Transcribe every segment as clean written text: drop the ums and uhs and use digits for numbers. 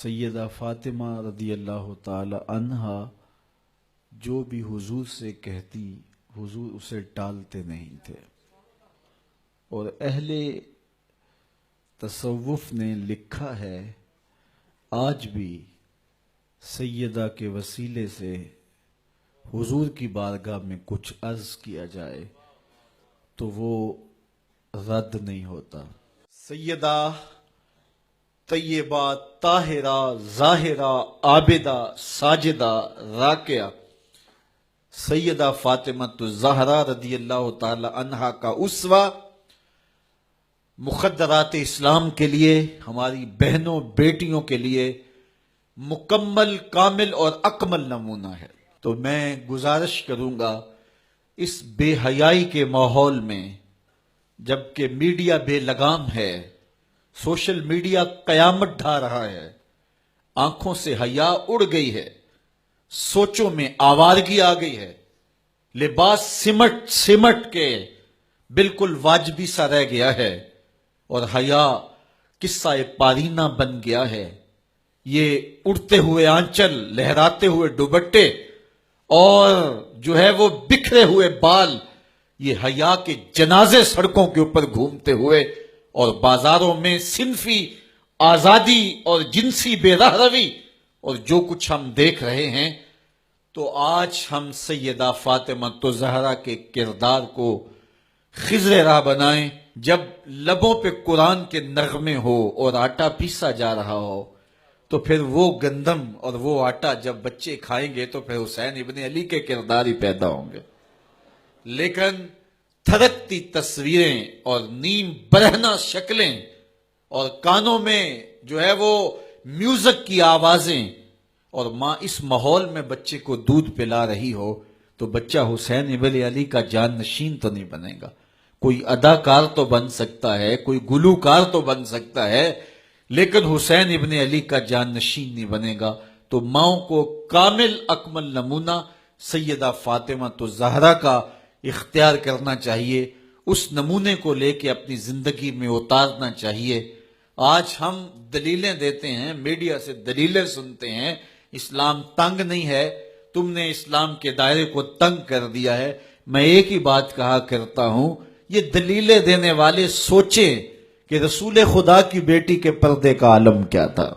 سیدہ فاطمہ رضی اللہ تعالی عنہا جو بھی حضور سے کہتی حضور اسے ٹالتے نہیں تھے، اور اہل تصوف نے لکھا ہے آج بھی سیدہ کے وسیلے سے حضور کی بارگاہ میں کچھ عرض کیا جائے تو وہ رد نہیں ہوتا۔ سیدہ طیبہ طاہرہ ظاہرہ عابدہ ساجدہ راکعہ سیدہ فاطمہ الزہرا رضی اللہ تعالی عنہا کا اسوہ مخدرات اسلام کے لیے، ہماری بہنوں بیٹیوں کے لیے مکمل کامل اور اکمل نمونہ ہے۔ تو میں گزارش کروں گا اس بے حیائی کے ماحول میں، جبکہ میڈیا بے لگام ہے، سوشل میڈیا قیامت ڈھا رہا ہے، آنکھوں سے حیا اڑ گئی ہے، سوچوں میں آوارگی آ گئی ہے، لباس سمٹ سمٹ کے بالکل واجبی سا رہ گیا ہے، اور حیا قصہ پارینہ بن گیا ہے۔ یہ اڑتے ہوئے آنچل، لہراتے ہوئے دوپٹے اور جو ہے وہ بکھرے ہوئے بال، یہ حیا کے جنازے سڑکوں کے اوپر گھومتے ہوئے، اور بازاروں میں صنفی آزادی اور جنسی بے رہروی اور جو کچھ ہم دیکھ رہے ہیں، تو آج ہم سیدہ فاطمہ الزہرا کے کردار کو خضر راہ بنائیں۔ جب لبوں پہ قرآن کے نغمے ہو اور آٹا پیسا جا رہا ہو، تو پھر وہ گندم اور وہ آٹا جب بچے کھائیں گے تو پھر حسین ابن علی کے کردار ہی پیدا ہوں گے۔ لیکن تھرکتی تصویریں اور نیم برہنہ شکلیں اور کانوں میں جو ہے وہ میوزک کی آوازیں، اور ماں اس ماحول میں بچے کو دودھ پلا رہی ہو، تو بچہ حسین ابن علی کا جان نشین تو نہیں بنے گا۔ کوئی اداکار تو بن سکتا ہے، کوئی گلوکار تو بن سکتا ہے، لیکن حسین ابن علی کا جان نشین نہیں بنے گا۔ تو ماؤں کو کامل اکمل نمونہ سیدہ فاطمہ الزہرا کا اختیار کرنا چاہیے، اس نمونے کو لے کے اپنی زندگی میں اتارنا چاہیے۔ آج ہم دلیلیں دیتے ہیں، میڈیا سے دلیلیں سنتے ہیں، اسلام تنگ نہیں ہے، تم نے اسلام کے دائرے کو تنگ کر دیا ہے۔ میں ایک ہی بات کہا کرتا ہوں، یہ دلیلیں دینے والے سوچیں کہ رسول خدا کی بیٹی کے پردے کا عالم کیا تھا۔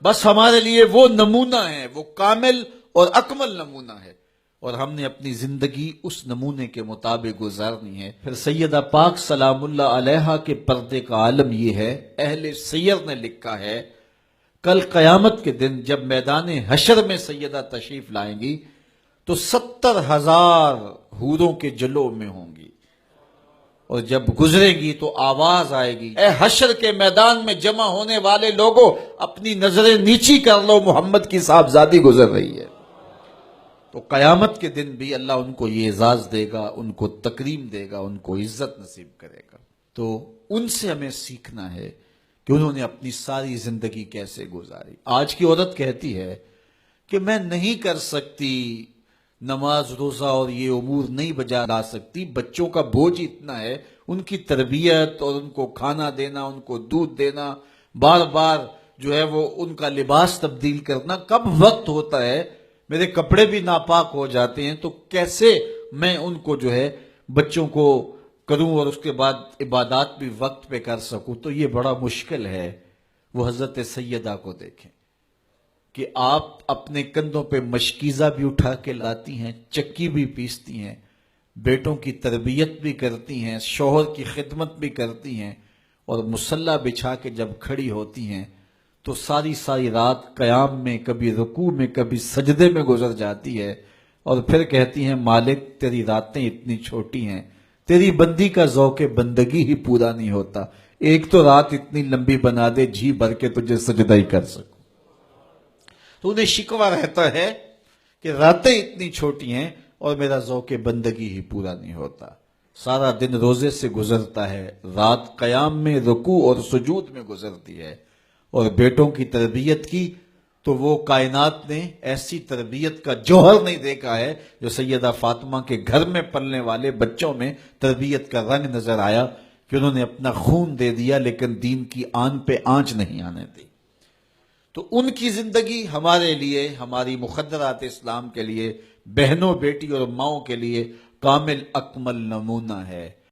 بس ہمارے لیے وہ نمونہ ہے، وہ کامل اور اکمل نمونہ ہے، اور ہم نے اپنی زندگی اس نمونے کے مطابق گزارنی ہے۔ پھر سیدہ پاک سلام اللہ علیہا کے پردے کا عالم یہ ہے، اہل سیر نے لکھا ہے کل قیامت کے دن جب میدان حشر میں سیدہ تشریف لائیں گی تو 70,000 حوروں کے جلووں میں ہوں گی، اور جب گزرے گی تو آواز آئے گی، اے حشر کے میدان میں جمع ہونے والے لوگوں، اپنی نظریں نیچی کر لو، محمد کی صاحبزادی گزر رہی ہے۔ تو قیامت کے دن بھی اللہ ان کو یہ اعزاز دے گا، ان کو تکریم دے گا، ان کو عزت نصیب کرے گا۔ تو ان سے ہمیں سیکھنا ہے کہ انہوں نے اپنی ساری زندگی کیسے گزاری۔ آج کی عورت کہتی ہے کہ میں نہیں کر سکتی نماز روزہ اور یہ امور نہیں بجا لا سکتی، بچوں کا بوجھ اتنا ہے، ان کی تربیت اور ان کو کھانا دینا، ان کو دودھ دینا، بار بار جو ہے وہ ان کا لباس تبدیل کرنا، کب وقت ہوتا ہے، میرے کپڑے بھی ناپاک ہو جاتے ہیں، تو کیسے میں ان کو جو ہے بچوں کو کروں اور اس کے بعد عبادات بھی وقت پہ کر سکوں؟ تو یہ بڑا مشکل ہے۔ وہ حضرت سیدہ کو دیکھیں کہ آپ اپنے کندھوں پہ مشکیزہ بھی اٹھا کے لاتی ہیں، چکی بھی پیستی ہیں، بیٹوں کی تربیت بھی کرتی ہیں، شوہر کی خدمت بھی کرتی ہیں، اور مصلی بچھا کے جب کھڑی ہوتی ہیں تو ساری ساری رات قیام میں، کبھی رکوع میں، کبھی سجدے میں گزر جاتی ہے، اور پھر کہتی ہیں مالک تیری راتیں اتنی چھوٹی ہیں، تیری بندی کا ذوق بندگی ہی پورا نہیں ہوتا، ایک تو رات اتنی لمبی بنا دے جی بھر کے تجھے سجدہ ہی کر سکوں۔ تو انہیں شکوہ رہتا ہے کہ راتیں اتنی چھوٹی ہیں اور میرا ذوق بندگی ہی پورا نہیں ہوتا۔ سارا دن روزے سے گزرتا ہے، رات قیام میں، رکوع اور سجود میں گزرتی ہے، اور بیٹوں کی تربیت کی تو وہ کائنات نے ایسی تربیت کا جوہر نہیں دیکھا ہے جو سیدہ فاطمہ کے گھر میں پلنے والے بچوں میں تربیت کا رنگ نظر آیا، کہ انہوں نے اپنا خون دے دیا لیکن دین کی آن پہ آنچ نہیں آنے دی۔ تو ان کی زندگی ہمارے لیے، ہماری مقدرات اسلام کے لیے، بہنوں بیٹی اور ماؤں کے لیے کامل اکمل نمونہ ہے۔